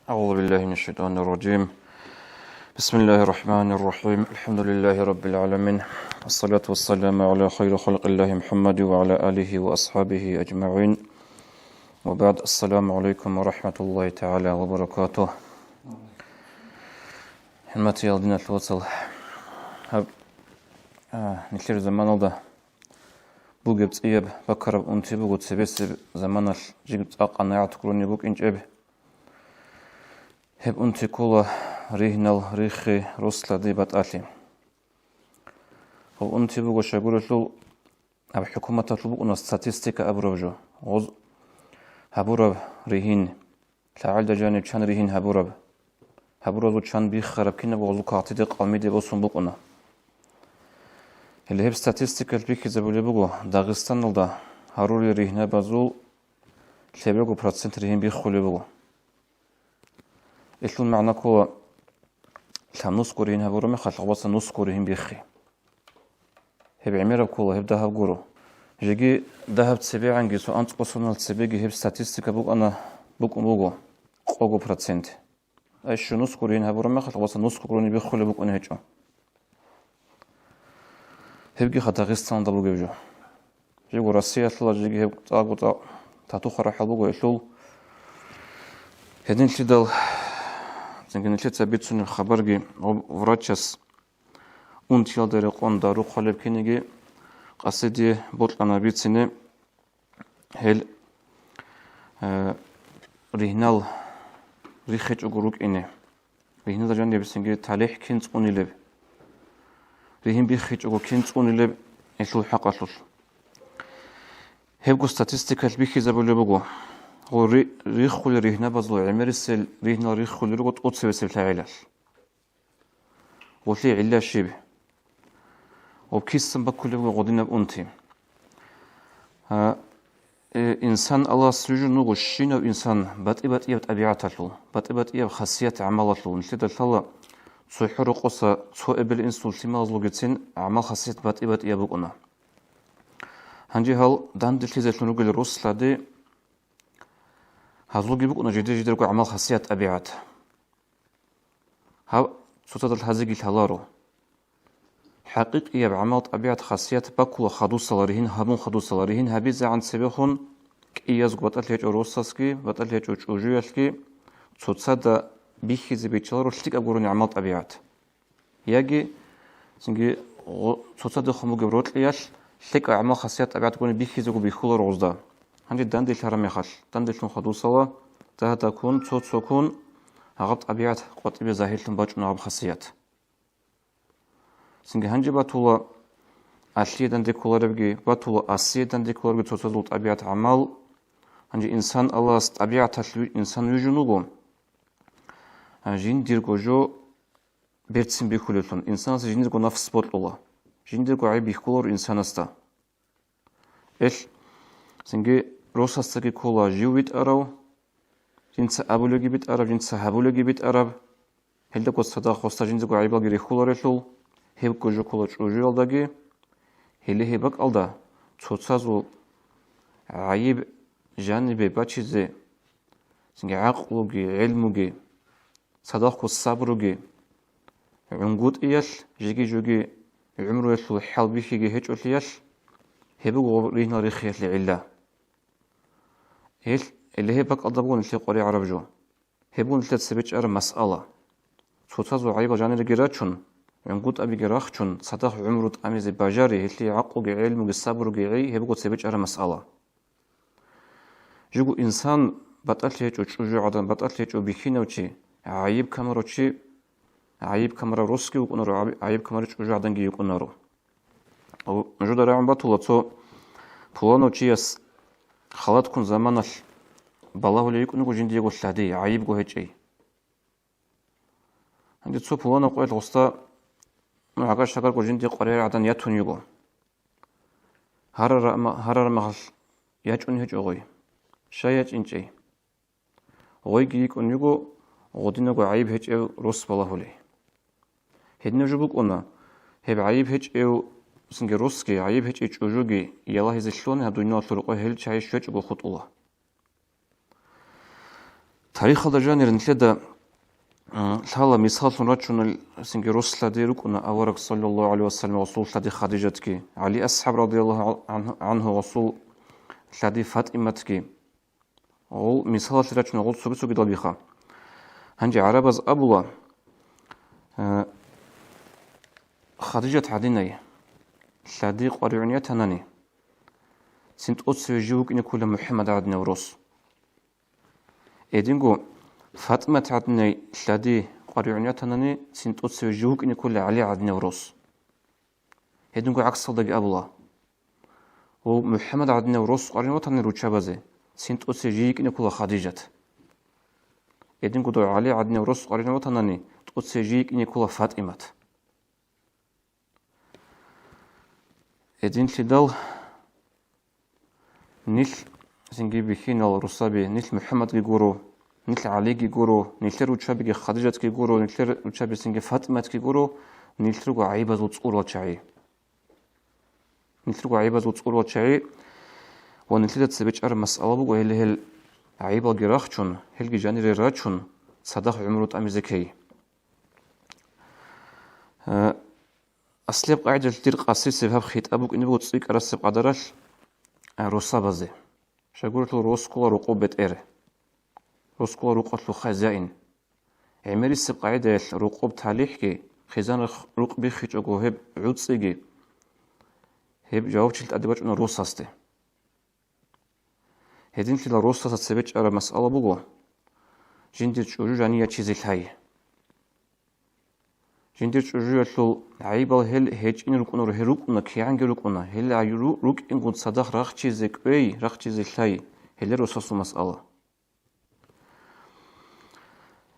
أعوذ بالله من الشيطان الرجيم. بسم الله الرحمن الرحيم. الحمد لله رب العالمين، والصلاة والسلام على خير خلق الله محمد وعلى آله وأصحابه أجمعين، وبعد. السلام عليكم ورحمة الله تعالى وبركاته. حماتي يالدين الوصل هب نكير زمان الله بوجبت إياب بكرب أنتي بوجت سبيس زمان جبت أقنا يعتقروني بوك إنج إب هب أنتي كولا ريهنال ريخي روسلا دي باتالي هو أنتي بوجو شغول شو أب حكومة تطلب أن ستاتستيكا أبروجو غز هبورب ريهين تعال جانب شان ريهين هبورب شان بيخرب كنا بقولو كاتدي قامي دي بوسون بقنا اللي هب ستاتستيكا البيكي زبولي بوجو داغستان لدا هاروري ريهنا بازول لبرجو برسنت ريهين بيخولي بوجو إشلون معنى كوا نص كورين هبورو مخالف وصل نص كورين بيخي هب عميرة كوا هب دهب جورو جيجي دهب تسبيع عنجي سو أنت قصنا تسبيعي هب ستاتستيكا بوك أنا بوجو قوجو برسنت إيش نص كورين هبورو مخالف وصل نص كورين بيخولي بوك أنا هجوا هبجي خداغستان دبلو جيجو جيجو روسيا تلا جيجي هب تاغو تاتو خرح بوجو إشلو هدين شدال زين كنت تبيتون الخبرجي وراتشس أنتيال دري قون دارو خالب كنيجي قصدي بطلنا بيتسنة هل ريهنال ريخج أجروك إنه ريهنال جاني بسنجي تاليح كنت أنيلب ريهن بيخج أجو كنت أنيلب إيشو حق أصل هبقو statistical بيخي زبولي بقو هو ريخول ريهنا بازلو عمر السل ريهنا ريخول ريغوت أوتسي بسل تعيلال وفي علا شبه وبكيسن بكل غودينا بأنتي إنسان الله سجن نوغو شينو إنسان بات إياب طبيعته بات إياب خاصيات عملته نشد الله صحر قصة سو إبل إنسان سيمازلو جتين عمل خاصيات بات إياب قنا هنجي هال داندل تيزت نوغو الروس لدي هذلوجي بقنا جديد كو عمل خاصيات أبيعات ها صوت الهزيج الهلارو حقيقي بعمل أبيعات خاصيات بكل خدو صلارهن همون خدو صلارهن هبيز عن سبيخون كياز قبطت ليج أوروساسكي بطت ليج أوجويالكي صوت بيخي زبيتشلارو شتيك أقولون عمل أبيعات يجي سنجي صوت خمو جبروت ليش شتيك عمل خاصيات أبيعات كون بيخي زوجو بيخول روزدا هندي داندي الحرام يخال داندي شلون خدو صلا تهتا كون صوت سكون هغط أبيعات قطبي زاهيلتن باج نعب خاصيات سنجي هنجي باتولا أشلي داندي كولاربجي باتولا أسي داندي كولاربجي تصلت أبيعات عمل هنجي إنسان الله است أبيعات إنسان يجنوجو جين ديرجو بيرتسم بيخولتون إنسان جين ديرجو نفس بوت الله جين ديرجو عيب بيخولر إنسان استا إيش سنجي روساستاكي كولا جيوبيت أراو جنس أبولوجي بيت أراب جنس هابولوجي بيت أراب هل كو صدا خوستا جنس كو عيبال غير خولارشلو هيب كو جو كولا جوجو الداغي هل هيبك الدا تصازو عيب جانبي باتشيزي سنجي عقلوجي علموجي صدا خو صبروجي عنقود إياش جيجي جوجي عمرو يشلو حال بيشيجي هيج أولياش هيبو رينا ريخيات لعلا هيل اللي هيبك أضربون اللي قري عرب جو هيبون اللي تسبيج أر مسألة صوتازو عيبا جاني لجراتشون عنقود أبي جراخشون صدق عمرو أميز باجاري اللي عقو علم وصبر وعي هيبو تسبيج أر مسألة جو إنسان بطلت يجو عدن بطلت يجو بيكينوشي عيب كاميروشي عيب كاميرا روسكي وكونرو عيب كاميرا جو عدن جي يكونرو أو نجود راعم بطولة تو بلانو تشيس خلات كون زمانش بالله ليك نقول جندي يقول شهدي عيب جو هجي عندي تو بلانو قوي الوسطى ما عقاش شكر جو جندي قرير عدن ياتون يقول هرر مخش يجون هج أغوي شايج إنجي أغوي جيك أنيقو غدينا جو عيب هج أو روس بالله لي هدنا جبوك أنا هب عيب هج أو سنجي روسكي عيب هج أجوجي يلا هزي شلون هدوينا طرق هل شاي شوج جو خط الله تاريخ الجانر نتلدا ثالا مثال رجل سنجي رسل ديركنا أورك صلى الله عليه وسلم رسول لدي خديجتك علي أصحاب رضي الله عنه رسول لدي فاطمتك أول مثال رجل أول سوق دلبيخا هنجي عربز أبولا خديجة عديني لدي قريعنية تناني سنت أتسوي جوك إن كل محمد عدنا ورس إدينغو فاطمة عدني لدي قريعنية تناني سنت أتسوي جوك إن كل علي عدنا ورس إدينغو عكس صدق أبولا ومحمد عدنا ورس قريعنية تناني روشابازي سنت أتسوي جيك إن كل خديجة إدينغو دو علي عدنا ورس قريعنية تناني أتسوي جيك إن كل فاطمة إدين تدل نيل سنجي بخين الرصابي نيل محمد جيجورو نيل علي جيجورو نيل روشابي خديجة جيجورو نيل روشابي سنجي فاطمة جيجورو نيل رجع عيبة زوج وشعي نيل رجع عيبة زوج وشعي ونيل تسبيج أر مسألة بقول هل عيبة جراخشون هل جاني راتشون صدق عمرو أميزكي أصلي قاعدة تدير قاسي سبب خيط أبوك إني بقول تصيك أرسب قدرش روسا بزي شقولت له روسكولا رقوبة إير روسكولا رقوة له خزائن عمري السب قاعدة رقوب تاليحكي خزان رقبي خيط أقو هب عود صيجي هب جاوب شلت أدباج أنا روساستي هدين في الروسا تسبيج أرى مسألة بقول جندي تشوجو جانية چيزي الهاي جندير تشوجو عيبال هل هيج إن ركونا رهروكنا كيان جروكنا هل عيرو روك إن كنت صدق رخ چيزك أي رخ چيز الهاي هل رصاص مسألة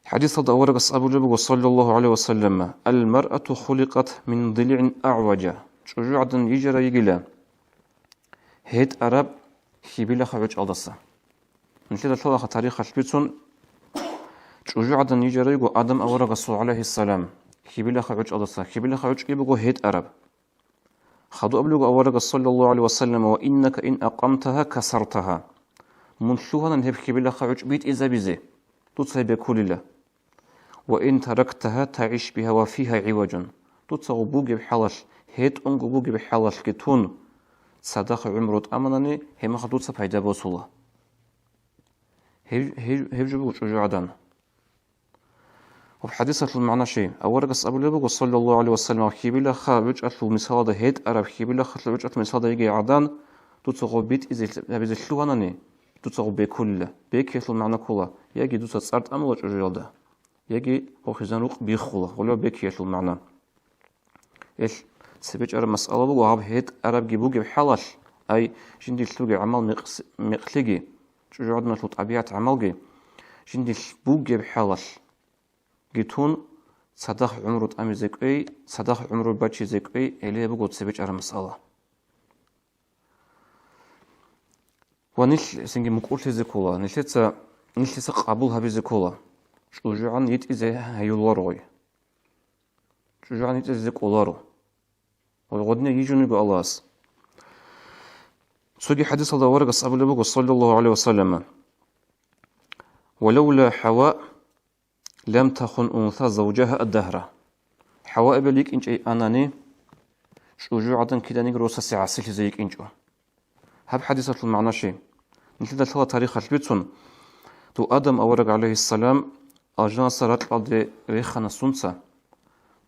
حديث الدوار أبو جبل صلى الله عليه وسلم المرأة خلقت من ضلع أعوج تشوجو عدن يجرى يجلا هيت أرب خيبيلا خرج ألدسا نشيد الله تاريخ البيتون تشوجو عدن يجرى يجو آدم أورق عليه السلام خيبيلا خرج ألدسا خيبيلا خرج يبقو هيت أرب خدو أبلغ أورق صلى الله عليه وسلم وإنك إن أقمتها كسرتها منشوها نهب خيبيلا خرج بيت إذا بزي تتصي بكل الله وإن تركتها تعيش بها وفيها عوجا تتصغ بوغي بحالش هيت أنغو بوغي بحالش كتون صدق عمرت أمناني هم خدوتها بايدا بوصولا هيب جبو شجاع عدن وفي حديثة المعنى شيء أورق أبو لبق صلى الله عليه وسلم خيبيلا خارج أتلو مثال ده هيت أرب خيبيلا خارج أتلو مثال ده يجي عدن تتصغ بيت إذا شلواناني تتصغ بكل بيك يتلو المعنى كله يجي دوسة صارت أمل شجاع ده يجي وخزان روق بيخوله ولا بيك يتلو المعنى إيش سبيج أرب مسألة بقى وهاب هيت أرب جيبوجي بحالش أي جندي شلوجي عمل مقلقي شجاع عدنا شلو طبيعة عملجي جندي بوجي بحالش جيتون صدق عمرو أمي زكوي صدق عمرو باتشي زكوي اللي بقول سبيج أرب مسألة ونيش سنجي مقول زكولا نيش قبولها بزكولا شجاع نيت إذا هيولاري شجاع نيت إذا زكولارو والغدنا يجون يقول الله سوقي حديث الله ورق أصحاب النبي صلى الله عليه وسلم ولولا حواء لم تخن أنثى زوجها الدهر حواء بليك إنج أي أناني شجاعة كده نجروس سعسل زيك إنجو هب حديثة المعنى شيء نتلد الله تاريخ البيتون تو آدم أورق عليه السلام أجنا سرات الأرض ريخنا سنسا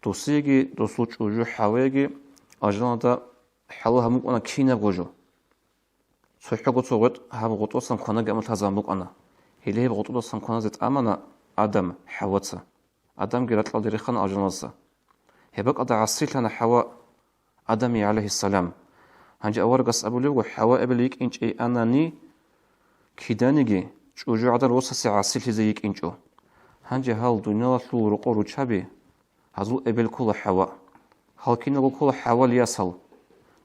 تو سيجي تو سوچ وجو حواء أجنا دا حلها مو أنا كينا بوجو صحيح قلت وقت هاب قطوس سمكنا جمل هزامك أنا هليه بقطوس سمكنا زت أمانة آدم حواء آدم جرت الأرض ريخنا أجناسا هبك أدا عصيت لنا حواء آدم عليه السلام هنجي أورقس أبو لي وحواء بليك إنش أي أناني كيدانيجي شجاع عدن وصص عصيت زيك إنشو هنجي هال دنيا شلو رقور وشابي هذو أبل كل حواء هل كنا كل حواء يصل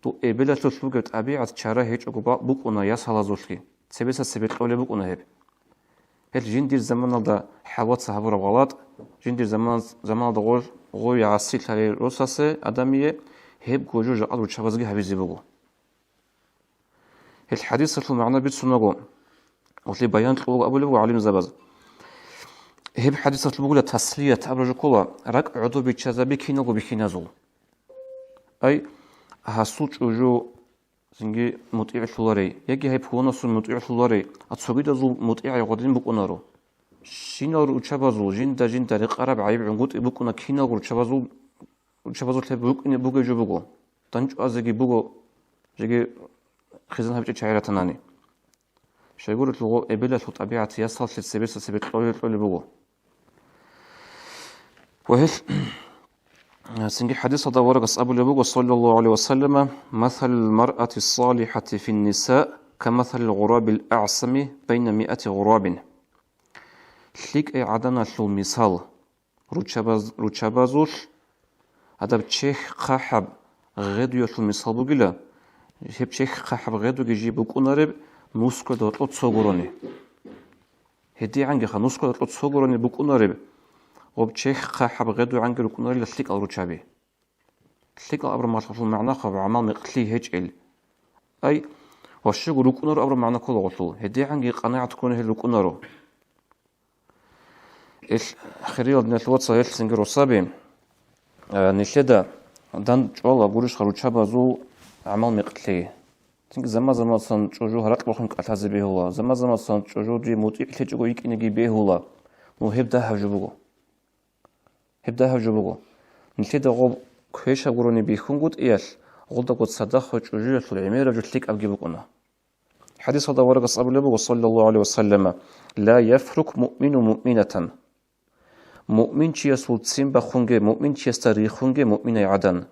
تو أبل شلو قلت أبي عد شرا هيج أقوى بقونا يصل زوجي سبيس السبيت قولي بقونا هب هل جندير زمان دا حواء صحابة غلط جندير زمان دا غوي عصيت على وصص آدمية هب جوجو جاد وشابزجي هبيزي بقو الحديث المعنى بيتسونغو وفي بيان تلو أبو لبو عليم زباز هب حديثة البقولة تسلية أبرج كولا رك عضو بيتشازا بكينا وبكينا زول أي هاسوج وجو زنجي مطيع ثلاري يجي هاي بونس مطيع ثلاري أتصبيد زول مطيع يقدين بكونارو شينار وشبازو جين دا رقرب عيب عنقود بكونا كينا وشبازو تبوك إني بوجو جو بوجو تنج أزجي بوجو جي خزان هبتش شعيرة تناني شيقول تلو إبلة طبيعة يصل للسبيس سبيت طول بوجو وهل سنجي حديث هذا ورقة أبو لبوجو صلى الله عليه وسلم مثل المرأة الصالحة في النساء كمثل الغراب الأعسم بين 100 غراب شليك أي عدنا شلو مثال روتشابازوش هذا بتشيخ قاحب غيدو يشلو مثال بوجلا هب تشيخ قاحب غيدو يجي بكونارب نوسكو دوت صغوروني هدي عنجي خنوسكو دوت صغوروني بكونارب وبتشيخ قاحب غيدو عنجي بكونارب لشليك أو روتشابي شليك أبر ما شلو معنا خب عمال مقتلي هجل أي وشيغو لكونارو أبر معنا كل غطلو هدي عنجي قناعة تكون هي لكونارو إيش خيريل نتلوت صحيح سنجرو صابي نشدا دان جوالا بورش خروجها زو عمل مقتلي تنك زما صن جوجو هرق بخن قتاز به هو زما صن جوجو دي موتي تجو يكينغي به هو مو هبدا هجوبو نشدا غو كيشا غوروني بيخونغوت ايش غولدا غوت صداخ جوجو العميره جتليك ابجيبكونا حديث هذا ورقه صلى الله عليه وسلم لا يفرق مؤمن مؤمنه مؤمن چیاسول تسیم بخونگه مؤمن چیاستا ریخونگه مؤمن عدن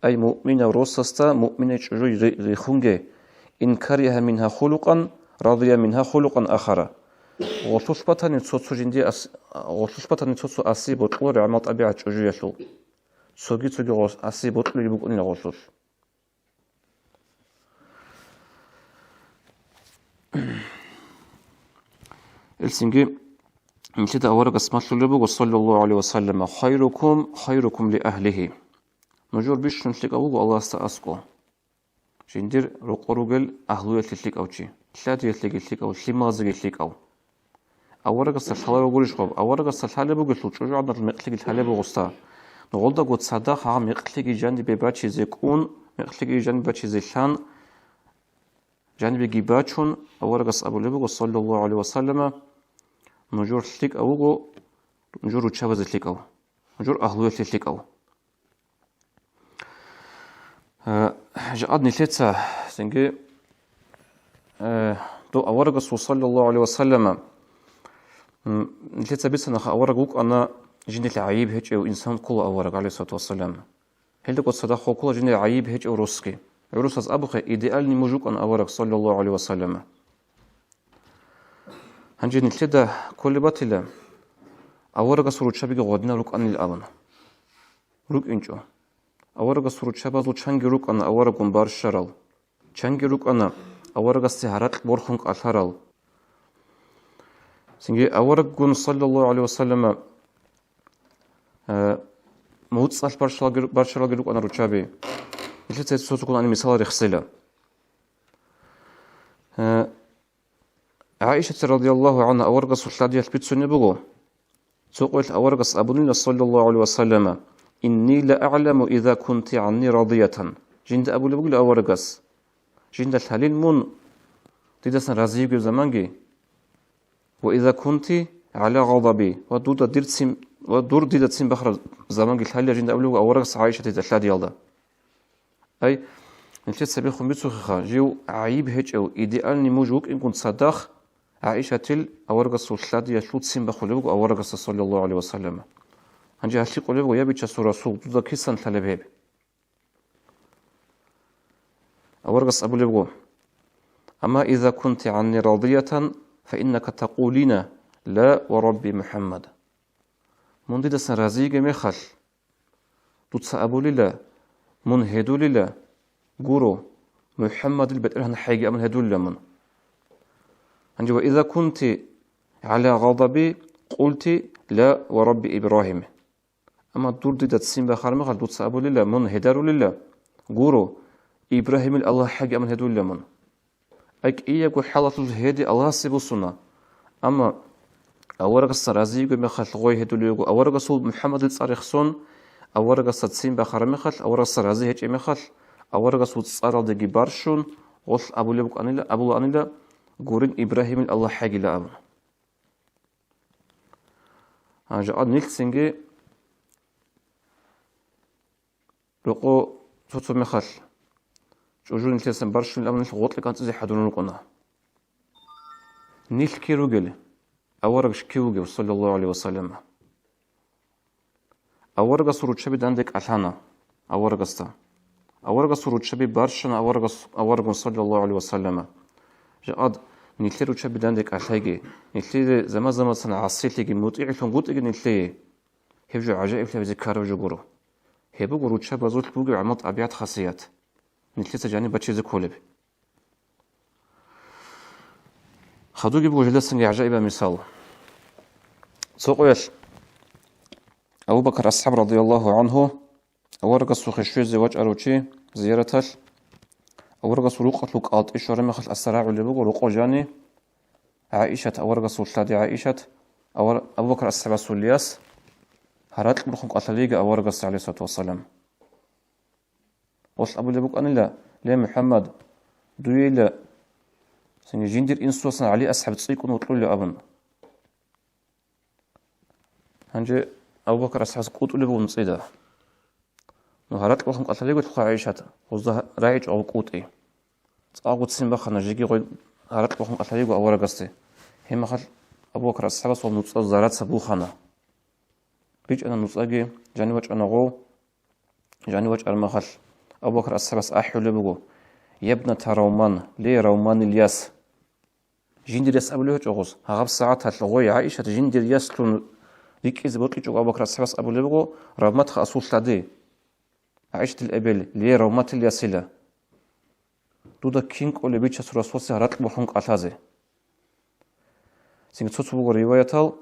أي مؤمن روسستا مؤمن چجوی ریخونگه إن كره منها خلقا رضي منها خلقا آخر غلطشبتان تصوصو جندي غلطشبتان تصوصو أسي بطلو رعمل طبيعة چجوی يشلو سوگي غوص أسي بطلو يبقوني لغلطش السنجي مثل أورق اسمه اللبو صلى الله عليه وسلم خيركم لأهله نجور بيش نشلك أبوه الله استأسكو جندير رقروغل أهلو يتلك أو شي تلاتي يتلك أو شي مازق يتلك أو أورق السلحالة بقولش خب أورق السلحالة بقولش شجوع عبد المقتلق الحالة بغستا نقولدا قد صدق ها مقتلق جانب باتشي زيكون مقتلق جانب باتشي زيشان جانب جيباتشون أورق أبو لبو صلى الله عليه وسلم نجور تلك أوغو نجور تشابز تلك أو نجور أهلو تلك أو جاءتني ثلاثة سنجي دو أورق صلى الله عليه وسلم ثلاثة بس أنا أورق أنا جندي العيب هيك أو إنسان كل أورق عليه الصلاة والسلام هل تقول صدق كل جندي العيب هيك أو روسكي عروس أبوخ إيديال نموجوك أن أورق صلى الله عليه وسلم هنجي نتلدا كل باتلا أورق صورة شبيك غدنا روك أن الأبن روك إنجو أورق صورة شبازو چنگي روك أن أورق بار شرال چنگي روك أن أورق السهرات بورخنك أثرال سنجي أورق صلى الله عليه وسلم موت صال بار شرال روك أن روچابي نتلدا سوتكون أن مثال رخصيلا عائشة رضي الله عنها أورقص الثلاثية البيتسوني بغو تقول أورقص أبنين صلى الله عليه وسلم إني لأعلم إذا كنت عني راضية جند أبو لبقل أورقص جند الحليل من تدسن رازيق زمانجي وإذا كنت على غضبي ودور ديدة سين بخر زمانجي الحليل جند أبو لبقل أورقص عائشة الثلاثية الله أي نتلت سبيخهم بيتسوخها جيو عيب هيج أو إيديال نموجوك إن كنت صداخ عائشة تل أورقص الثلاثية شلوت سين بخلوك أورقص صلى الله عليه وسلم هنجي هالشي قلوك ويابي تشسو رسول دودا كيسان تلبهب أورقص أبو لبغو أما إذا كنت عني راضية فإنك تقولين لا وربي محمد من دي دسن رازيق ميخل دوتسا أبو لله من هدو لله قولوا محمد البترهن حاجة من هدو لمن عندي وإذا كنت على غضبي قلت لا ورب إبراهيم أما الدور دي تسين بخار مخال دوت سأبو لله من هدارو لله قولوا إبراهيم الله حاجة من هدو لمن أك إياكو حالة الهدي الله سيبو سنة أما أورغس رازيغو مخل غوي هدوليغو أورغس محمد الصارخسون أورغس تسين بخار مخل أورغس رازي هج مخل أورغس وتصارل دغي بارشون غول أبو لبك أنيلا أبو أنيلا غورين إبراهيم الله حاجي لا أبو هاجا نيلسينغي لقو توتو مخل جوجون تيسن بارشون الأمن غوت لك أنت زي حدون القنا نيل كيروغل أورغش كيوغل صلى الله عليه وسلم أورغس روتشبي داندك ألحانا أورغستا أورغس روتشبي بارشنا أورغس صلى الله عليه وسلم جاد نيل روتشبي داندك ألحاجي نيل زما سنة عصيتي مطيع فنقول إجن نيل هبجو عجائب في ذكر وجورو هبو روتشبي زوج بوجو عملت أبيات خاصيات نيل تجاني بتشيز كولب خدوجي بوجو جلسن عجائب مثال سوقيش أبو بكر الصحاب رضي الله عنه أورغس وخشوي زواج أروتشي زيارتش أورغس روق لوك آت إشارة مخل السراع اللي بقول روق جاني عائشة أورغس وشلادي عائشة أبو بكر الصحاب سولياس هرات بروخن قتليجا أورغس عليه الصلاة والسلام وش أبو اللي بقول أنا لا محمد دويل سنجيندير إنسوسنا علي أصحاب تصيكون وطلوا لي أبن هنجي أبو بكر أصحاب قوت اللي بقول نصيدا نهارات بروخن قتليجا تخا عائشة وزه رايج أو قوتي أقول سين بخنا جيجي غوي هرات بروخن قتليجا أورغستي هم خل أبو بكر أصحاب صوب نص زارات سبوخنا بيج أنا نصاجي جاني وجه أنا غو جاني وجه المخل أبو بكر أصحاب أحيو لبقو يا ابنة رومان ليه رومان الياس جندير ياس أبو لهج أغوص هغب ساعات هتلغوي عائشة جندير ياس لون ديك إذا بطلق أبو بكر أصحاب أبو لبقو رغمت خأصول تادي عائشة الأبل ليه رومات الياسيلة دودا كينك أولي بيتش سراسوسي هرات بحنق أتازي سنگ تسوبو رواية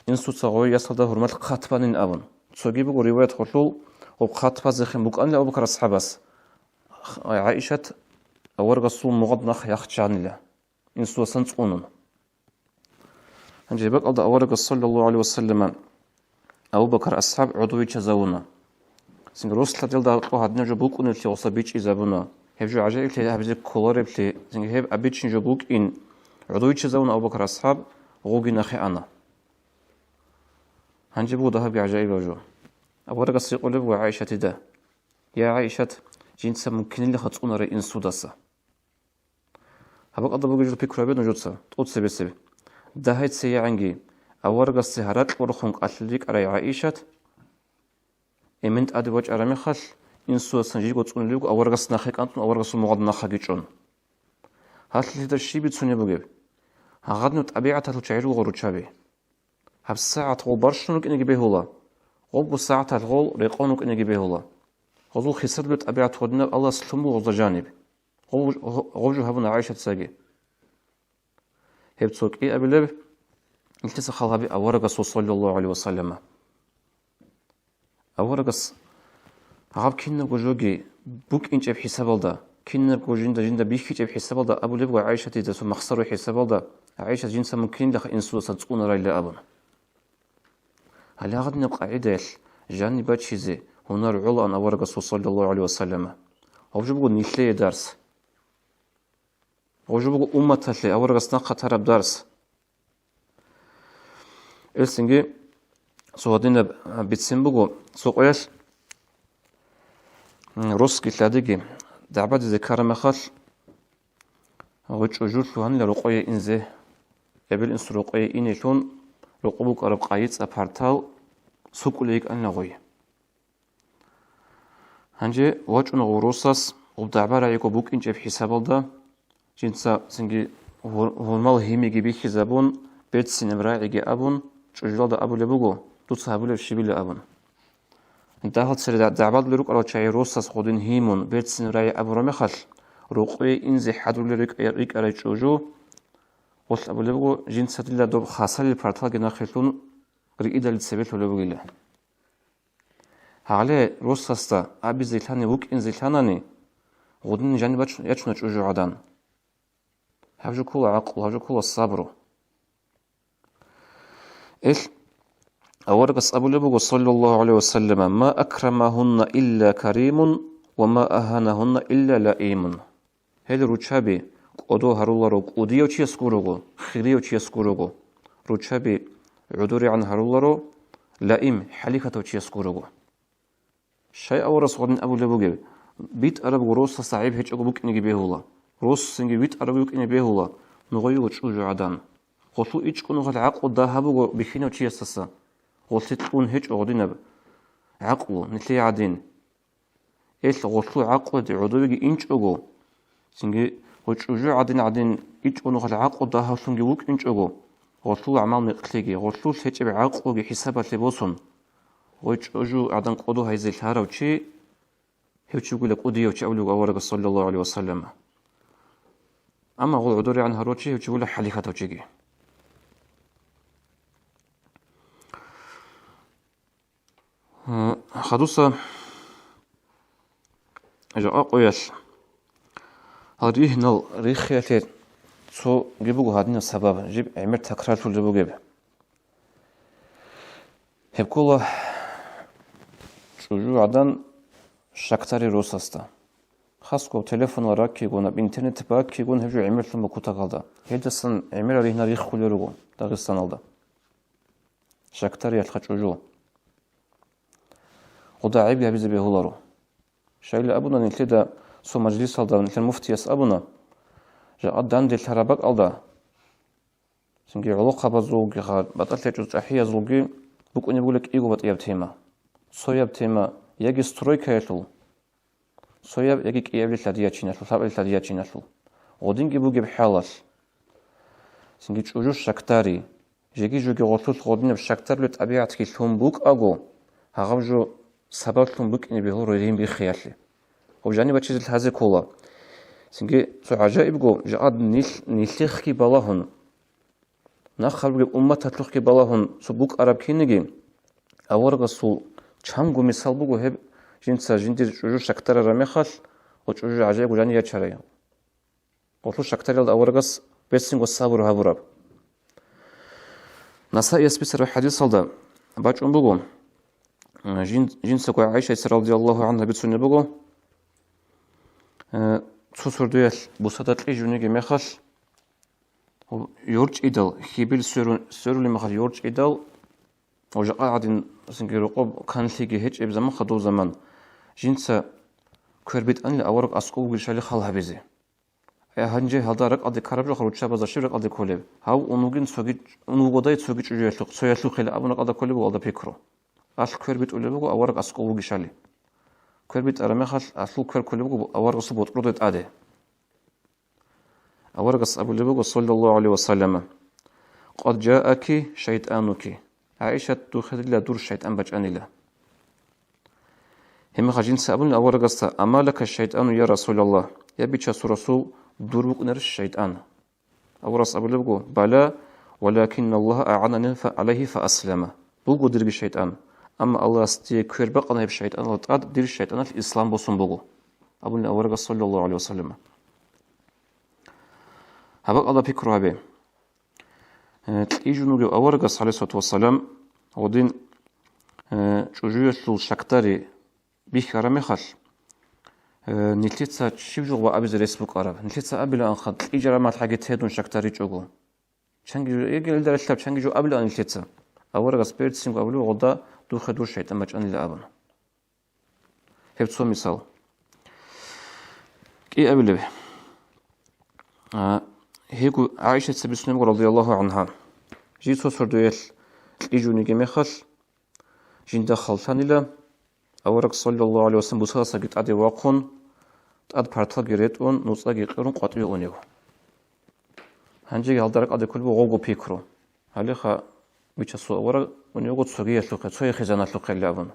إنسو تغوي يصل ده هرمات قاتبانين أبن تسوغي بغو رواية خلول وقاتبا زخم بقان لأبو بكر أصحابس عائشة أورغسو مغضنخ يخجان له إنسو سنتقونن هنجي بك ألد أورغس صلى الله عليه وسلم أبو بكر أصحاب عضوي تزاونا سنگ روسلا دل دارقو هدنا جو بوك أنو تي وصا بيچ إزابونا هب جو عجائب تي هبزي كولارب تي سنگ هب أبيچن جو بوك إن عضوي تزاونا أبو بكر أصحاب غوغي نخي أنا هنجي بو ده بعجائب جو أورغس يقولب وعائشة ده يا عائشة جنسا ممكن اللي خطقنا رأي إنسو داسا هبق أضا بوجود بيكرا بيد نجودسا تقود سبي ده هيت سيعنجي أورغس سهرات ورخونق أتليك أرأي عائشة إمنت أدي وجه أرامي خل إنسو سنجي قطقون ليوك أورغس ناخيك أنتون أورغس مغاد ناخاقيشون هاتل هيدا الشي بيتسوني بوغيب هغادنو تأبيعة هاتل شعيرو غورو تشابي هب الساعة غول برشنوك إنجي بيهولا غول بساعة غول ريقونوك إنجي بيهولا غول خسر بيت أبيعة ودنا الله سلمو غول جانب غول جو هبونا عايشة تساقي هب تسوك إيه أبي لب التسا خالها أورغس صلى الله عليه وسلم أورغس غاب كنا جوجي بوك إنش بحساب الله كنا جندا بيخيج بحساب الله أبو لب وعايشة تدسو مخسر بحساب الله عايشة جنسا ممكن لخ إنسو صدقون راي لأبن هل أغدنا قاعدة جاني باتشيزي هنا العلا أن أورغس صلى الله عليه وسلم أوجبوا نيلي درس أوجبوا أمة اللي أورغس ناقة ترب درس إلسنجي سوادين بيتسنبغو سوقيش روسكي تلاديجي دعباد ذكر مخال غوش وجود لهن لرقوية إنزه قبل إنس رقوية إنيشون رقوبك أرب قايت أبارتاو سوق ليك أن لغوية هنجي وجهنا غروساس وبدعبارة يكو بوك إنجي بحساب الله جنسا سنجي هرمال هيميجي بيخي زابون بيت سينمراعي أبون شجلال دا أبو لبوغو دوتسا أبو لبشبيل أبون انتهى سر دعباد لروك على شيء روساس خودين هيمون بيت سينمراعي أبو رمخل رقوي إنزي حدو لريك أري شوجو وصل أبو لبوغو جنسا دلا دوب خاصة للبارتال جنا خلطون رئيدا لتسبيت لبوغي له هغلي روساستا أبي زيتاني وك إن زيتاناني غودين جاني ياتشنا شوجو عدان هاوجو كل عقل هاوجو كل الصبر إيش أورقس أبو لبوغ صلى الله عليه وسلم ما أكرمهن إلا كريم وما أهانهن إلا لئيم. هذا روشابي قدو هرولارو قديو تيسكوروغو خيريو تيسكوروغو روشابي عدوري عن هرولارو لئيم حليكتو تيسكوروغو. شيء أورس غدن أبو لبوغ بيت أرب روس صعيب هيك أبو بك نجي بيهولا روس سنجي بيت أرب بك نجي بيهولا نغيو تشوجو عدان قصو إيش كونو غد عقو داهبو بخينو تيسسا غلطتون هيك أغدينب عقلو نتلي عدين إيش غلطو عقو دي عدوغي إنش أغو سنجي غلطو عدين إيش كونو غد عقو داهبو وك إنش أغو غلطو عمال مقتليجي غلطو هيك بعقو بحسابات لبوسون غلطو عدن قدو هايزي الهارو تشي هيك يقول لك أوديو تشي أولو أورق صلى الله عليه وسلم. أما غل عدوري عن هاروتشي هيك يقول لك حليخة تشيجي. خدوسة جاء قويش هذه نل ريخياتي سو جيبوغو هادين السبب جيب عمر تكرار شو جيبو جيب هبكولا شوجو عدن شاكتاري روساستا خاصكو تليفون وراك كيغون بإنترنت باك كيغون هبجو عمر ثم كوتا قالدا هيدسن عمر ريهنا ريخ خوليروغو داغستان алда شاكتاري الخا شوجو ودا عيب يا بيزبي هولارو شايل أبونا نلتدا سو مجلس алда نلتن مفتيس أبونا جاء دان دل ترابك алда سنجي علوقة بزوجي خاد بطلت جزء أحيا زوجي بكون يقولك إيجو بطيب تيما صويب تيما يجي سترويكا يطل صويب يجي كيابل ثديا تشيناتل ثابل ثديا تشيناتل غودين جيبوجي بحالس سنجي تشوجو شكتاري جيجي جوجي غوتل غودين بشكتار لت أبيعت كيلهم بوك أجو هغوجو سببتهم بوك إني بيهور ريهم بخيالي وجاني بتشيز هذا كولا سنجي سو عجائب جو جاد نيلخ كي بالهن نخل بجيب أمة تطلق كي بالهن سبوك عرب كينجي أورغ سو چانگو مثال بگو هب جنسا جندي جوجو شكتر رميخال وجوجو عجائب جاني يچاري قلتو شكتر يلد أورغس بسنگو صبر هبرب نساء يسبسر حديث صلدا باچون بگو جنسا كو عائشة رضي الله عنها بتسوني بگو سوسردويل بوسادتلي جونيگي مخال يورج إدل خيبيل سورولي مخال يورج إدل وجا قاعدين سنجي رقوب كان ليجي هيك بزمان خدو زمان جنسا كربيت أن لأورق أسقو وقلشالي خالها بيزي هنجي هالدا رق أدي كاربجو خروجا بزاشي رق أدي كوليب هاو أنوغين سوغي أنوغوداي سوغي جوجيلوق سويلو خيلا أبنق أدا كوليب وأدا بيكرو أصل كربيت أوليبو أورق أسقو وقلشالي كربيت أرميخال أصل كر كوليبو أورق صبوت ردت أدي أورق أبو لبو صلى الله عليه وسلم قد جاءك شيطانك عائشة تخذ لا دور الشيطان بجاني له هم خجين سأبون أورق أما لك الشيطان يا رسول الله يا بيتشا رسول دور بقنر الشيطان أورس أبو لبو بلا ولكن الله أعانني عليه فأسلم بلغو درج الشيطان أما الله استي كير بقنا بالشيطان الله تعاد دير الشيطان في الإسلام بوسن بلغو أبون أورق صلى الله عليه وسلم هبق الله بيكرو هبه تيجو نوجو أورق عليه الصلاة والسلام ودين شجوع الشكتاري بيخرم خال نتلتسا شيفجو وأبز الفيسبوك عرب نتلتسا قبل أن خد إجرا ما الحاجات هادون شكتاري جوجو شنجي يجي لدار الشاب شنجي جو قبل أن نتلتسا أورق سبيرت سينغ قبله غدا دو خدور شيء أما جان لأبنا هبتسو مثال كي قبل به هيكو عائشة سبسنم رضي الله عنها جيتو سردويل إيجوني جميخال جين دخل ثانيلا أورق صلى الله عليه وسلم بساسا جت عدي واقون تأد بارتال جريتون نوصا جيقرون قطوي أونيو هنجي هالدرك عدي كل بغوغو بيكرو هاليخا بيتشاسو أورق ونيوغو تسوغي يسلوكي تسوي خزانة لوكي اللعبون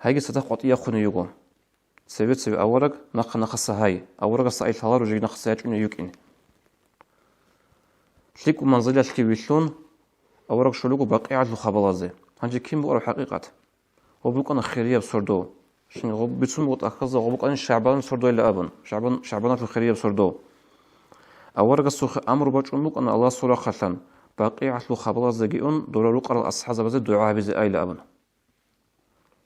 هايجي ستا قطوي أخوني يوغو سيبت سيب أورق نخصا هاي أورق سايل هالار وجي نخصا يجون يوكين تليكو منزلة تلكي ويشلون أورق شلوكو باقي عدلو خبالازي هنجي كيم بقرأ حقيقة وبوك أنا خيرية بسردو شنو غب بتسون بقط أخذ وبوك أنا شعبان سردو إلا أبن شعبانات الخيرية بسردو أورق السوخ أمر باجون بوك أنا الله صورة خلان بقيعة خبلا زجيون دور رقر الأصحاب بز دعاء بز أيل أبن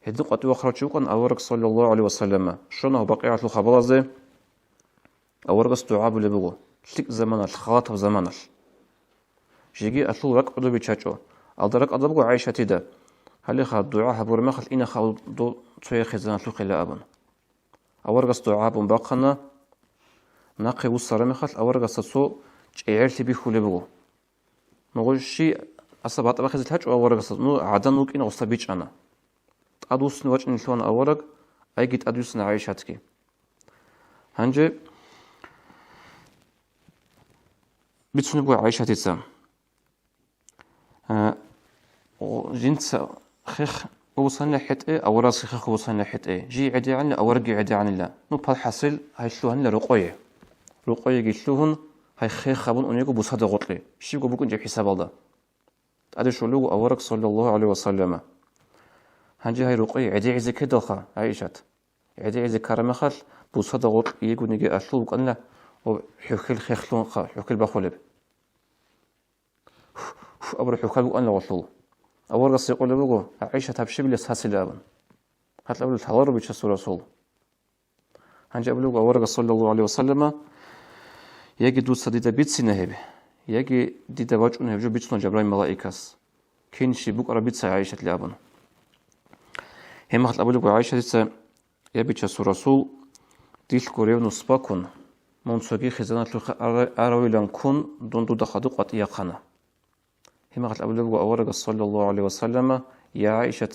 هدي قط وخرج شوقا أورك صلى الله عليه وسلم شنو بقيعة خبلا زي أورك دعاء بلبغو لك زمان الخاطب زمان جيجي أطلو رك أدو بيتشاچو ألدرك أدبغو عايشة تدا هل خا دعاء هبور مخل إنا خا دو توي خزان لو خلا أبن أورك دعاء بمبقنا ناقي وصار مخل أورك سو جعلت بيخو لبغو نقول شيء أصابت بخزل هج أورق نو عدن وكين أصابيج أنا أدوس نوجه نلون أورق أي جت أدوس نعيشاتك هنجي بتسون بقى عيشاتي سام جنس خخ وصلنا حت إيه أورق خخ وصلنا حت إيه جي عدي عن أورق عدي عن الله نو بالحصل هيشلوهن لرقية رقية جيشلوهن هاي خير خابون أنيقو بوسادة غطلي شيبقو بكون جيب حساب الله أدي شلوغو أورك صلى الله عليه وسلم هنجي هاي رقية عدي عزي كدوخا عايشات عدي عزي كارمخال بوسادة غطل يقو نيجي أشلو بقن له وحوكي الخيخلون خا حوكي البخولب أبرو حوكي بقن له غطلو أورك سيقول لبقو عايشات هبشي بلي ساسي لابن هات لأولو الحضار بيتشسو رسول هنجي أبلوغو أورك صلى الله عليه وسلم يجي دوست ديدا بيتسي نهبه يجي ديدا واجو نهبجو بيتسون جبراي ملائكاس كين شي بوك ربيتسا عايشة لابن هم خط أبلوغو عايشة ديتسا يبيتشسو رسول ديل كوريو نصباكون منسوكي خزانات لخ أروي لنكون دون دو دخدوق وطيقنا هم خط أبلوغو أورغ صلى الله عليه وسلم يا عايشة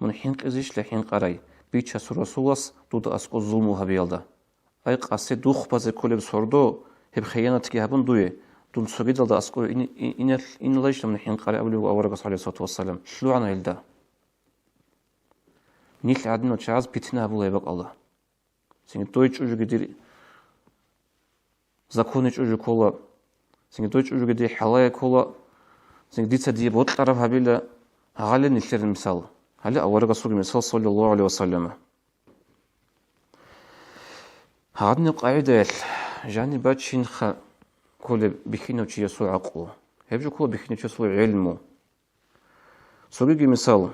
من حين قزيش لحين قراي بيتشسو رسولس دود أسقو ظلموها بيالدا أي قاسي دوخ بازي كولب سوردو هب خيانتك هبون دوي دون سوغيدل دا أسقو إن ليش من حين قراي أبلوغو أورغ صلى الله عليه وسلم شلو عنا يلدا نيل عدنو تشاز بيتنا أبو ليبق الله سيني دويتش أجو قدير زاكونيش أجو كولا سيني دويتش أجو قدير حلايا كولا سيني ديتا دي بوت طرف هبيلا هغالي نلتر المثال هلا أورغ صلى الله عليه وسلم هادني قاعدة جاني باتشين خا كل بخينو تشي يسوع عقله هبجو كل بخينو تشي يسوع علمه سوغي مثال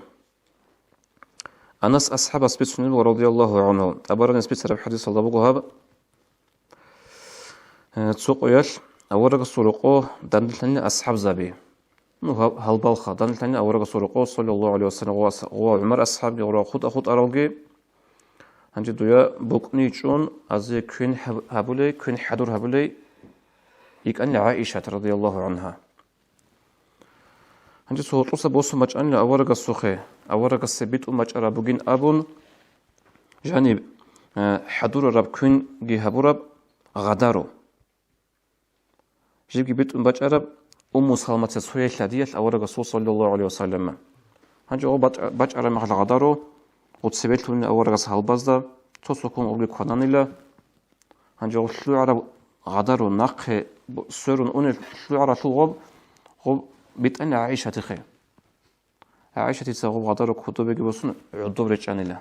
أنس أصحاب أسبيت سنين رضي الله عنه أبرنا أسبيت سرب حديث الله بقوها تسوق ياش أورغ سرقه دندلني أصحاب زبي نو هالبالخا دندلني أورغ سرقه صلى الله عليه وسلم وعمر أصحاب يورا خود أخود أروجي هنجي دويا بوكني جون أزي كين هبولي كين حدور هبولي يكأن عائشة رضي الله عنها هنجي سوطوسا بوسو مجأن أورغ السوخي أورغ السبيت مجأرا بوغين أبون جانب حدور رب كين جي هبورب غدارو جيب بيت مجأرا سلمة سوية شدية أورغ صلى الله عليه وسلم هنجي أو بجأرا مخل غدارو وتسبيتون أورغ هالبازدا توسوكون أولي كونانيلا هنجي أو شلوعرا غدارو ناقه سورون أون شلوعرا شلغب غب بيتأن عائشة تخي عائشة تساغب غدارو كتوبة جبسون عدو بريتشانيلا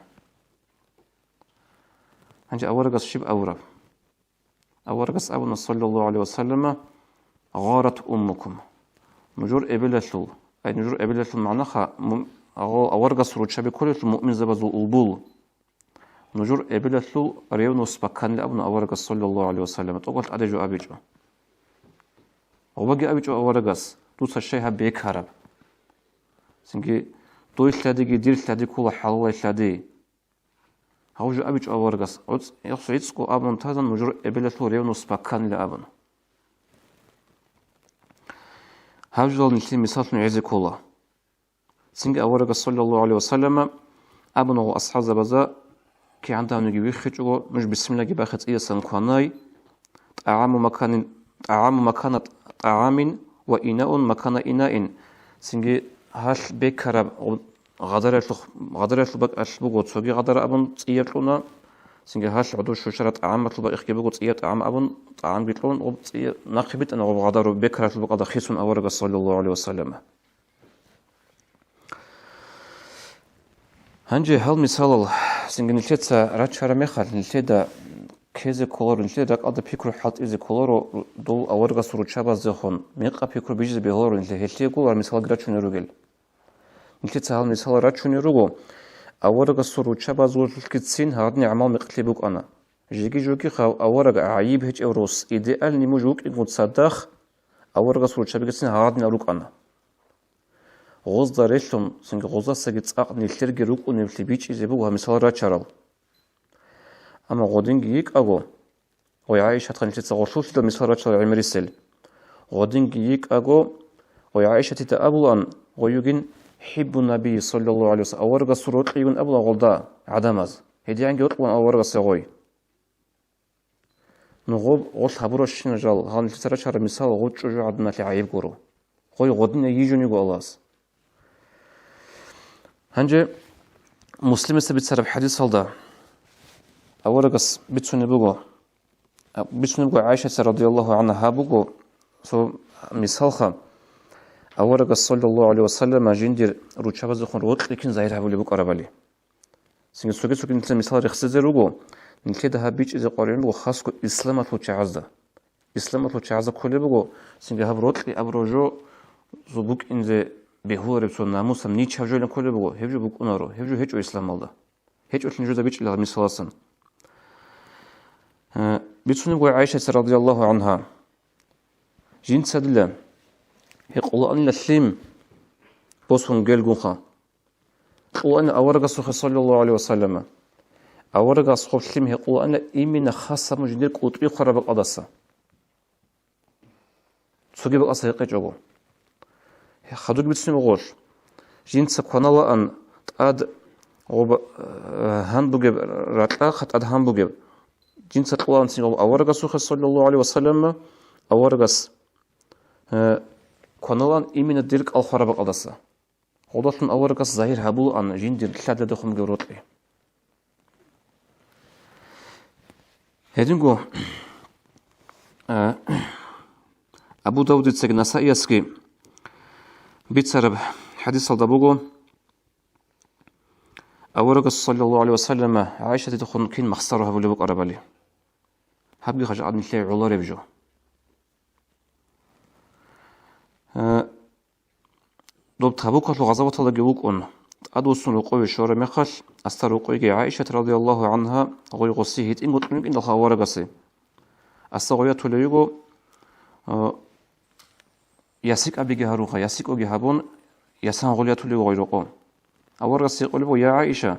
هنجي أورغ شيب أورغ أبونا صلى الله عليه وسلم غارت أمكم نجور إبلتل أي نجور إبلتل معناها أورغ سرود شبه كل المؤمن زبزو البول نجور إبلتل ريونو سبكان لأبونا أورغ صلى الله عليه وسلم تقول أدجو أبيجو وباقي أبيجو أورغس دوسا الشيء بيك هرب سنجي دوي شلادي دير شلادي كل حلوة شلادي هاوجو أبيجو أورغس يخصو يتسكو أبون تازن نجور إبلتل ريونو سبكان لأبونا هاوجو نلتي مثال نعيزي كولا سنجي أورغ صلى الله عليه وسلم أبنو أصحاب زبزا كي عندها نجيبي خيجو مش بسم الله جباخت إيه سنكواناي طعام مكان طعام وإناء مكان إناء سنجي هاش بكرب غدرت بك أشبوغو تسوغي غدر أبن تيرلونا سنجي هاش عدو شوشرة طعام مطلوبة إخيبوغو تير طعام أبن طعام بيتلون ناقبت أنا غدر بكرت بك أدا خيسون أورغ صلى الله عليه وسلم هنجي هل مثال سنجي نلتيت راتشارة مخال نلتيت كذا كولر نشلي رك أدا فكر حط إذا كولر دول أورجا سرو شابا زخون ميقا فكر بيجز بهولر نشلي هشلي كولر مثال غراتشون يروجل نشلي تسهل مثال غراتشون يروجو أورجا سرو شابا زول كتسين هادني عمال مقتلبوك أنا جيجي جوكي خاو أورجا عيب هج أوروس إيديال نموجوك إنكم تصدق أورجا سرو شابا كتسين هادني أروك أنا غوز داريشلون سنج غوزا سجت أق نيلترجي روك ونمشي بيج إذا بوها مثال راتشارل أما غودين جيك أجو ويعيش هتخلي تتغشوش ده مثال راتشارل عمريسل غودين جيك أجو ويعيش تتأبلان ويجين حب النبي صلى الله عليه وسلم أورجا سرور قيون أبلا غلدا عدمز هدي عنجي وطوان أورجا سغوي نغوب غوش هبروش نجال هان تترشار مثال غوش جو عدنا لعيب قرو غوي غودين يجوني قو الله هنجي مسلم سبت سرب حديث هالدا أورجس بتسوني بقو عائشة رضي الله عنها بقو سو مثال أورجس صلى الله عليه وسلم جندير روشابا زخون روت لكن زاير هبولي بقو أربالي سنجي سوكي نتلا مثال رخصيزي روغو نتلا ده بيج إذا قارين بقو خاصكو إسلامات وچعازدا إسلامات وچعازدا كولي بقو سنجي هب روت لي أبروجو زبوك إنزي بهور بسو ناموسم نيچ هجو لن كولي بقو هجو بقو نارو هجو هجو إسلام الله هجو تنجو ده بيج إلا مثالسن بيتسوني بقو عائشة رضي الله عنها جين سادلا يقول أن لسليم بوسون قيل قوخا يقول أن أورغا سوخي صلى الله عليه وسلم أورغا سوخي سليم يقول أن إيمين خاصة مجندير قطبي خراب القدسة سوكي بقى يقيت جوغو خدوك بيتسوني بقوش جين سبقنا الله أن تقاد هنبوغيب راتلا خط أد هنبوغيب جين سبقنا أن أورغا سوخي صلى الله عليه وسلم أورغاس كونالان إيمين ديرك الخراب القدسة غضاطن أورغاس ظاهر هبول أن جين دير لحد دخم جوروتلي هدينغو أبو داود تسجل نسائيسكي بيتسرب حديث الدبوغو أورغاس صلى الله عليه وسلم عائشة تدخل كين مخسرها بلبوك أربالي هبقي خجع عدن تلاقي علاري بجو دوب تابوك الغزوة الله جوك أن أدوسن وقوي شور مخل أستر وقوي عائشة رضي الله عنها غوي غسيهت إن قلت إن الخوار قصي أستغوية تليجو يسيك أبي جهروخا يسيك أبي هابون يسان غولية تليجو غيرقو أور قصي قلبو يا عائشة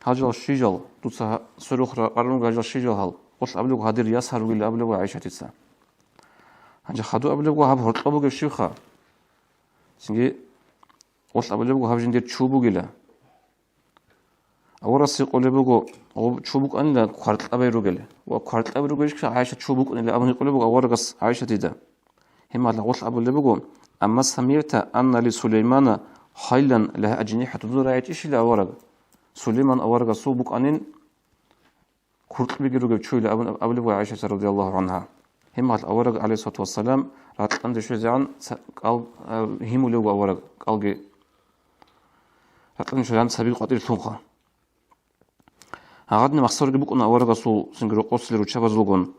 هاجل الشجل دوتها سلوخرا قرنو هاجل الشجل هال قلت أبلغ هادير يسهر ولا أبلغ عائشة تتسا هنجا خدو أبلغ هاب هرطلبو الشيخة سنجي قلت أبلغ هاب جندير تشوبو جلا أور قصي قلبو تشوبو أن لا قارت أبيرو جلا وقارت أبيرو جلا عائشة تشوبو أن لا أبني قلبو أور قص عائشة تدا هم على قلت أبلغ أما سمعت أن لسليمان خيلا لها أجنحة تدور عيش إلى أورق سليمان أورق صوبك أنين كرت بيجرو جب شوي لأبلغ عائشة رضي الله عنها هم على أورق عليه الصلاة والسلام رات عند شوي زعان قال هم لو أورق قال جي رات عند شوي زعان سبيل قتيل ثوقة هادنا مخسر جبك أن أورق صو سنجرو قصل روشة زوجون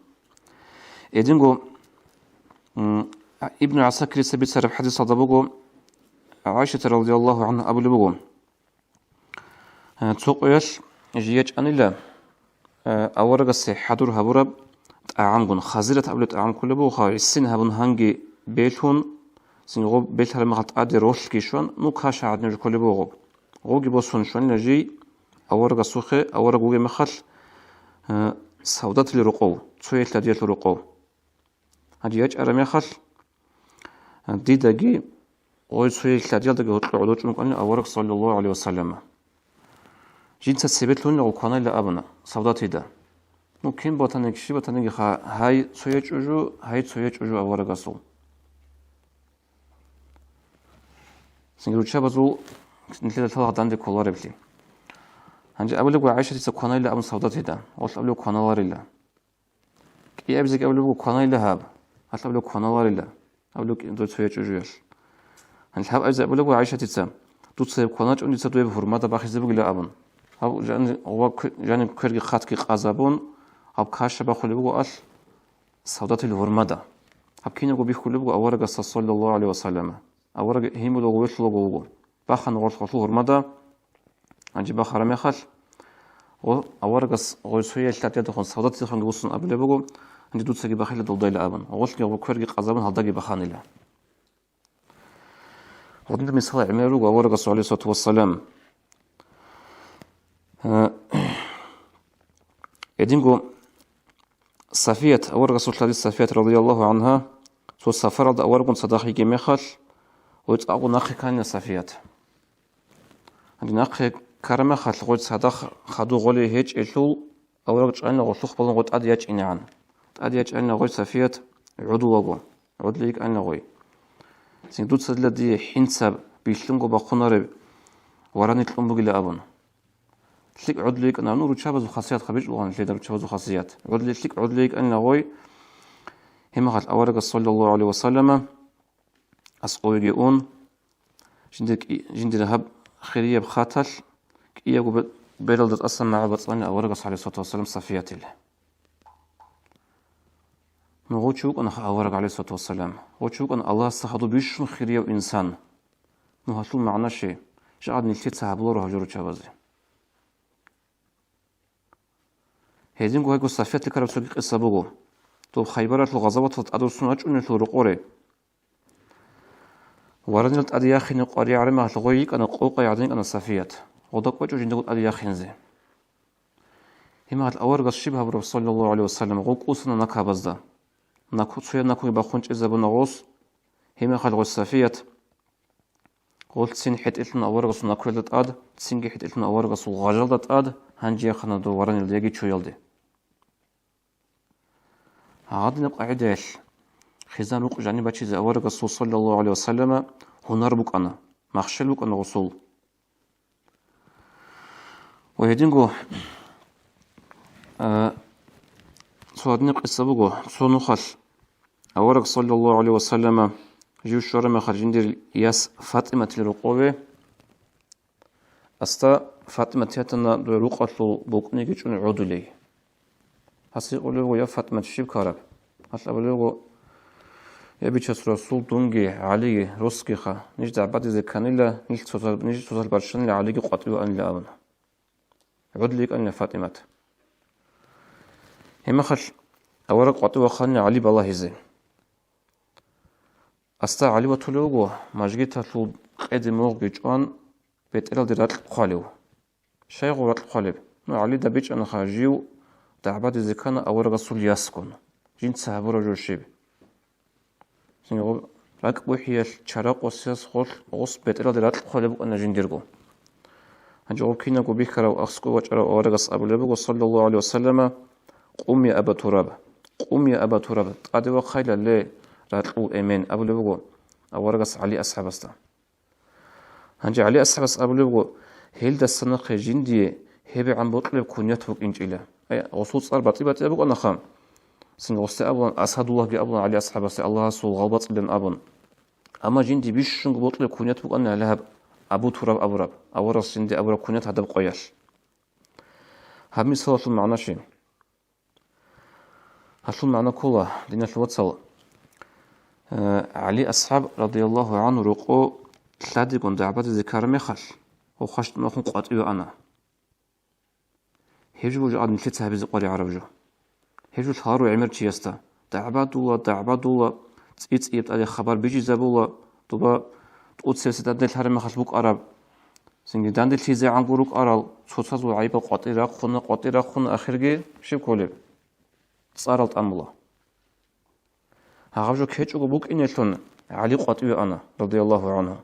إدينغو ابن عساكر سبيل سرب حديث صدبوجو عائشة رضي الله عنها أبو لبوغو تسوقيش جيج أن الله أورغ السيحادور هبورب أعامغون خازرة أبلت أعام كل بوخا السن هبون هنجي بيلهون سنغو بيلها لما قد أدي روش كيشون نوكاش عدنا كل بوغو غوغي بوسون شون لجي أورغ السوخي أورغ وغي مخل سودات لرقو تسويت لديت لرقو هجيج أرمي خل ديداجي غوي سوي كلاديال دغه عدوچ مقن اورق صلى الله عليه وسلم جنس سبت لون وكان لا ابنا سوداتيدا ممكن بوتانك شي بوتانك هاي سوي چوجو هاي سوي چوجو اورق اسو سنجرو چابزو نتلا تلا داندي كولاربلي هنجي ابلغ عائشه تكون لا ابن سوداتيدا وصل ابلغ كان وارلا كي ابزك ابلغ كان لا هاب ابلغ كان وارلا ابلغ دو سوي چوجو الحب أجزاء بلغو عائشة تتسام توتصيب قناج أني تدوي بفرماتا باخي زبق لا أبن هاو جاني كرغي خاتكي قازابون اب كاشا بخولي بو ال سودات الهرمدا اب كينو بي خولي بو اورغا صلى الله عليه وسلم اورغا هيمو لو ويتلو بو باخن غول خلو هرمدا انجي باخرا مخال او اورغا غوسوي التاتيا دخون سودات خن غوسن ابلي بو انجي دوتسغي باخيل دولدايل ابن غوشلي غو كورغي قزابن هالداغي باخانيلا ودنا مثال عملوا اورغا صلى الله عليه وسلم يدينغو صفية أورغ رسول الله صفية رضي الله عنها سو سفرد أورغ صداقي جميخل ويتقاو ناخي كان صفية عندي ناخي كرمخل غوت صداق خدو غولي هيج إلو أورغ جعلنا غوثوخ بلن غوت أدياج إنعان أدياج ألنا غوت صفية عدو وغو عد ليك ألنا غوي سين دوت سدلا دي حنساب بيشلنغو بخوناري وراني تلومبوغي لأبن تلك عدليك أنا نور تشابز وخاصيات خبيج وغان تلك تشابز وخاصيات عدليك عدليك أنا غوي هم قال أورق صلى الله عليه وسلم أسقوي يقون جندك هب خيرية بخاتل كي يجو بيرلد أصلا مع بطلنا أورق صلى الله عليه وسلم صفيات الله نغوتشوك أنا أورق عليه الصلاة والسلام وتشوك أن الله استخدو بيشون خيرية وإنسان نهاتلو معنا شيء جعد نلتيت صحابلو رهجرو تشابزي هيدين قوي صفيات لكرب سوق قصة بقو تو خيبرات الغزوات تأدرسون أجون الرقوري ورد نلت أدياخين قاري عرمه لغويك أنا قوقي عدين أنا صفيات وضاق وجو جندقود أدياخين زي هما الأورغس شبه برب صلى الله عليه وسلم غوك أوسنا نكا بزدا نكو تسويا نكو يباخونج إذا بنغوص هما خلغو صفيات قلت سين حيت إلتنا أورغس نكو يلدت آد سينجي حيت إلتنا أورغس وغاجلدت آد هنجي خنا دو وراني الدياجي تشو يلدي عادنا قاعدة خزان وق جاني باتشي زي أورغ الرسول صلى الله عليه وسلم هنر بك أنا مخشل بك أنا رسول ويدينغو سوادني قصة بقو سونو خل أورغ صلى الله عليه وسلم جيو شورما خرجين دير ياس فاطمة الرقوة أستا فاطمة تياتنا دو رقة بوكني جيشون عودو لي هسي قولوا يا فاطمة الشيب كارب هسي قولوا يا بيتشاس رسول دونجي علي روسكي خا نيج دعبات زي كانيلا نيج توصل برشان لعلي قطعوا أن لأبن عود ليك أن فاطمة هما خش أورق قطعوا خاني علي بالله زي أستا علي وطلوغو ماجيتا تلو قيد موغ جوان بيت إلال ديرات القاليو شاي غورات القاليب نو علي دا بيتش أنا خاجيو دعبات زي كان أورق رسول ياسكون جين سهبرو جوشيب سنغو راك بوحيال شراق وسياس خول غص بيت إلال ديرات القاليب أنا جين ديرغو هنجو كينا قو بيكرا وأخسكو وجرا أورغس أبو لبغو صلى الله عليه وسلم قوم يا أبا تراب قوم يا أبا تراب قد وخيل لي راتلو إيمين أبو لبغو أورغس علي أصحاب استا هنجي علي أصحاب أبو لبغو هيل دا السنق جندي هيبي عن بطلب كونيات فوق إنجيلا أي غصوص صار بطيبة أبو أنا خام سنغوستي أبو أسعد الله بي أبو علي أصحاب استا الله سو غلبط لن أبو أما جندي بيش شنق بطلب كونيات فوق أنا لهب أبو تراب أبو راب أورغس جندي أبو راب كونيات هدب قوياش همي صلاة المعنى شيء هشون معنا كولا لنا الواتسال علي أصحاب رضي الله عنه رقو ثلاثة كون دعبات ذكر مخل وخشت ما خون قاطعوا أنا هيجوا جاد من ثلاثة هبز قاري عربجو هيجوا ثارو عمر تيستا دعبات دولا تيت على خبر بيجي زبولا طبا تقول سياسة دل هرم مخل بوك عرب سنجي داندل تيزي عن قروك أرال صوتص وعيبة قاطع خون آخرجي شو كولب صارت أملا هاجو كيتشو بوك إنيتون علي قطعي أنا رضي الله عنه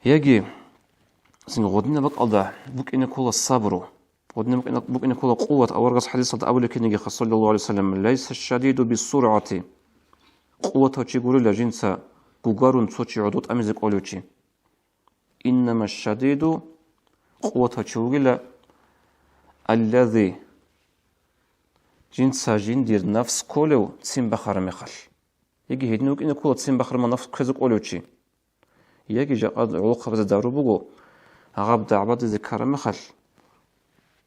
يجي سين غدنا بق الله بوك إن كل الصبر غدنا بوك إن كل قوة أورغس حديث أول كنيجي صلى الله عليه وسلم ليس الشديد بالسرعة قوة تجيبور لجنسا بوغارون توشي عدود أمزك أولوشي إنما الشديد قوة تجيبور الذي جنسا جندير نفس كولو تسين بخار مخل يجي هدنوك إن كولو تسين بخار ما نفس كذك أولوشي يجي جاء علوق بز دارو بقو عقب دعبات ذكر مخل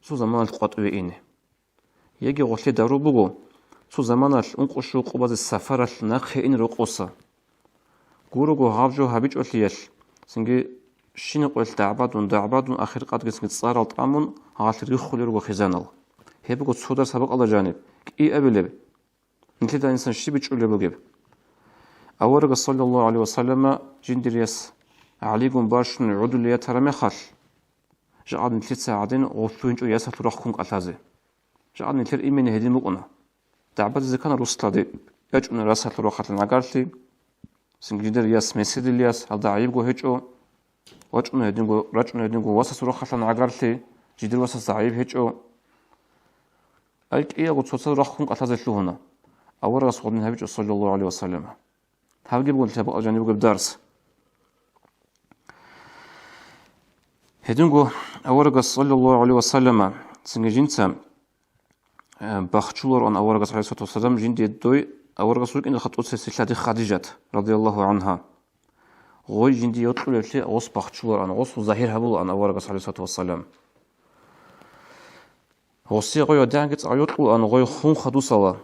цу заманал qat'u'ini яги гошли дару бугу цу заманал унқушу қубази сафарал нақхин руқуса гуругу хавжу хабичулиял синги шини қол даъбадун ахир қадгисги царал тамун гаалирги хулиргу хизанал хебугу цудар сабақ ала жаниб ки абилеб интида инсан шибичулебугеб аварга саллаллаху алейхи ва саллама жиндирияс алигун башун удулия тарамехал жаад нэлт саадын оллуинчу ясатурахкун алази жаад нэлэр имени хедимугуна даъбад зикана руслади яжуна расатлурахатан агарли сингидер яс месидилияс алдаибгу хечо вачуна хедингу васасурахатан агарли жидир васас заиб хечо айкиягу цоцарахкун алазиллугуна аварга содин хабич саллаллаху алейхи ва саллама тавгибгул таба ажанибгу дарс هدونگو اورگا صلی الله علیه و سلم سنجینسا بخشولر آن اورگا صلی الله علیه و سلم جندی دوی اورگا سوق این خطوط سلسله خدیجه رضی الله عنها غوی جندی یطلع لی اوس بخشولر آن اوس ظاهر هبول آن اورگا صلی الله علیه و سلم اوسی غوی دانگت آیطلع آن غوی خون خدوسالا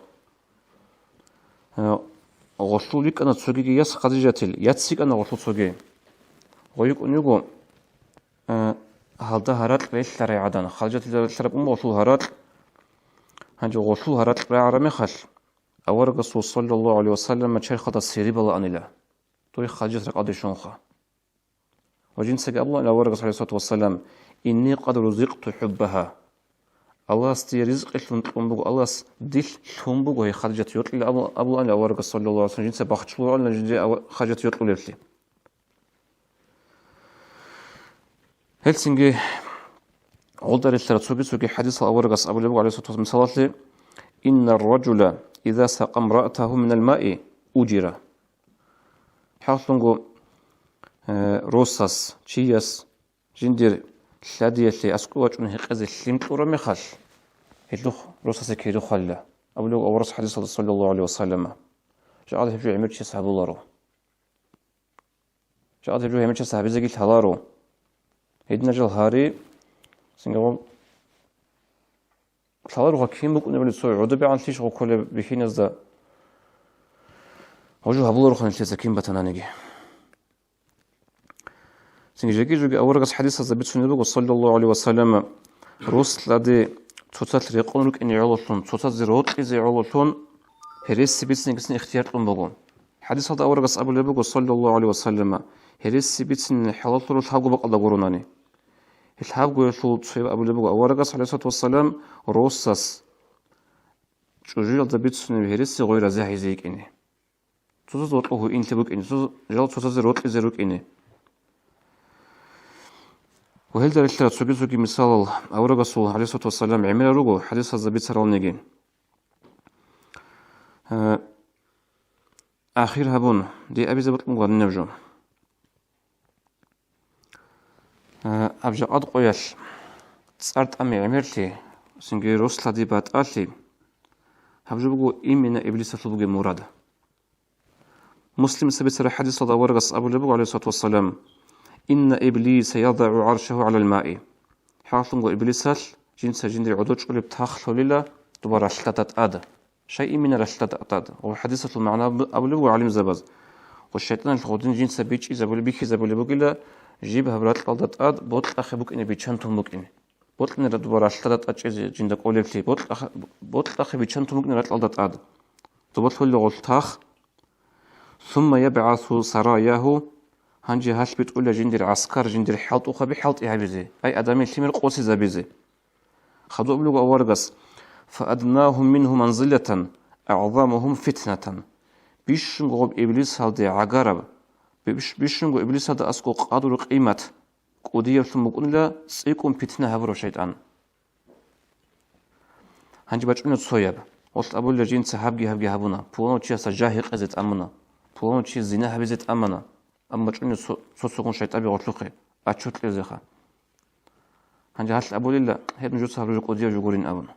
غشولیک آن سوگی یس خدیجه تل یتسیک آن غشول سوگی غوی کنیگو هالدا هرات ليش لريعدان خرجت الشرب وصول هرات هنجو وصول هرات رعرمي خل أورق الرسول صلى الله عليه وسلم ما شيء خد السيري بلا أنيلا توي خرجت رقاد شونخة وجنس الله إلى أورق صلى الله عليه وسلم إني قد رزقت حبها الله استي رزق لنتقنبو الله دل تنبو هي خرجت يطلع أبو أن أورق صلى الله عليه وسلم جنس بخشلو أن جنس خرجت يطلع لفلي هلسنجي عودر الثلاثوجي حديث أورجس أبو لبو عليه الصلاة والسلام إن الرجل إذا سقى امرأته من الماء أجر حاصلنجو روساس شياس جندير شادية اللي أسكوت عنه قزل لمت ورمخش هلوخ روساس كيلو خلا أبو لبو أورس حديث صلى الله عليه وسلم جاء هذا يبجو عمرتش صاحب الله رو جاء هذا يبجو عمرتش صاحب زقيل هلارو هيدنا جل هاري سنجابو صار وكيم بكون يبلي سوي عود بيعن تيش وكله بحين زدا وجو هبلو روح نشيز كيم بتنانيجي سنجيجي جوجي أورجس حديث زبيت سنبوك صلى الله عليه وسلم روس لدي توتات ريقون رك إني علوشون توتات زيروت إزي علوشون هريس سبيت سنجسن اختيارتون بقون حديث هذا أورجس أبو لبوك صلى الله عليه وسلم هريس سبيت سن حلال طول الحاجة بقى الله قروناني الحاجة يشوط في أبو لبوك أورجس عليه الصلاة والسلام روسس شجيل زبيت سن هريس غير زاهي زيك إني توتات روتوه إن تبوك إني توتات زيروت إزيروك إني وهل دار الثلاث سوجي مثال أورجس عليه الصلاة والسلام عمل رجو حديث الزبيت سرال نجين آخر هبون دي أبي زبط مغاد نبجو أبجا أدقوياش تسارت أمي عمرتي سنجي روسلا دي بات آلي هبجو بقو إيمينا إبليس أطلبوغي مراد مسلم سبيت سر حديث صدى ورغس أبو لبو عليه الصلاة والسلام إن إبليس يضع عرشه على الماء حاصلنغو إبليسال جنسا جندي عدوش قلب تاخلو للا دبار رشلتات آد شيء من رشلتات آد وحديثة المعنى أبو لبو علم زباز والشيطان الخودين جنسا بيش إذا بولي بيكي إذا بولي بوغيلا جيبها برات الألدات آد بوطل أخي بوك إني بيشانتهم بوك إني بوطل إني دبار رشلتات آد جيزي جندك أولي بلي بوطل أخي بيشانتهم بوك إني رات الألدات آد دبوطل اللي غلطاخ ثم يبعث سراياه هنجي هاش بتقول جندر عسكر جندر حلط وخبي حلط إيهابيزي أي أدمي اللي من قوسي زابيزي خذوا أبلغ أورغس فأدناهم منه منزلة أعظمهم فتنة بيشنغو إبليس هالدي عقارب بيشنغو إبليس هذا أسكو قادر قيمة قودية ثم قلنا لا سيكون فتنة هبرو شيطان هنجي بجعلنا تصويب وصل أبو الجين سحابجي هبونا بولانو تشي سجاهق أزت أمنا بولانو تشي زنا هبزت أمنا أما جعلنا صوصكم شيطان بغطلقي أتشوت لزيخا هنجي هاش أبو لله هيد نجوت صحابرو جو قودية جو قورين أبنا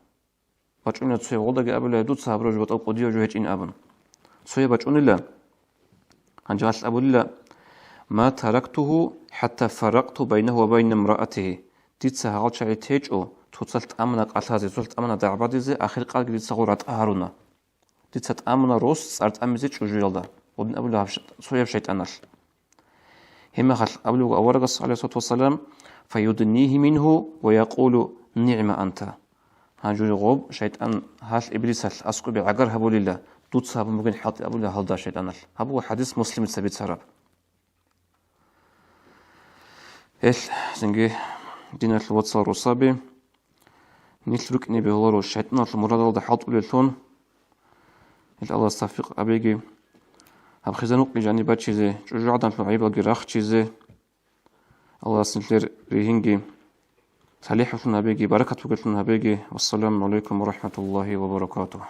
بجعلنا تصويب غلدك أبو لله دوت صحابرو جو بطاو قودية جو هيجين أبنا تصويب بجعلنا الله هنجي هاش أبو لله ما تركته حتى فرقت بينه وبين امرأته ديت سهال شعي تيجو توصلت أمنا قالها توصلت أمنا دعبادي زي آخر قال قلت صغورات أهرونا ديت أمنا روس صارت أمزي شجول الله ودن أبوها سويا شيطان هما خل أبلغ أورغس عليه الصلاة والسلام فيدنيه منه ويقول نعم أنت هاجوني غوب شيطان هاش إبليس هاش أسكو بعقر هبو لله دوت صاب ممكن حاط أبو الله هالدا شيطان هبو حديث مسلم سبيت سراب إيش زنجي دينا الواتسار وصابي نيتلوك نبي هلارو الشيطان المراد الله حاط وللثون الله استفيق أبيجي هب خزانوك بجاني بات چیزه جوجعدان فعيبا جراخ چیزه الله سنتلر ريهنجي صالح فلنا بيجي بركة وقتلنا بيجي والسلام عليكم ورحمة الله وبركاته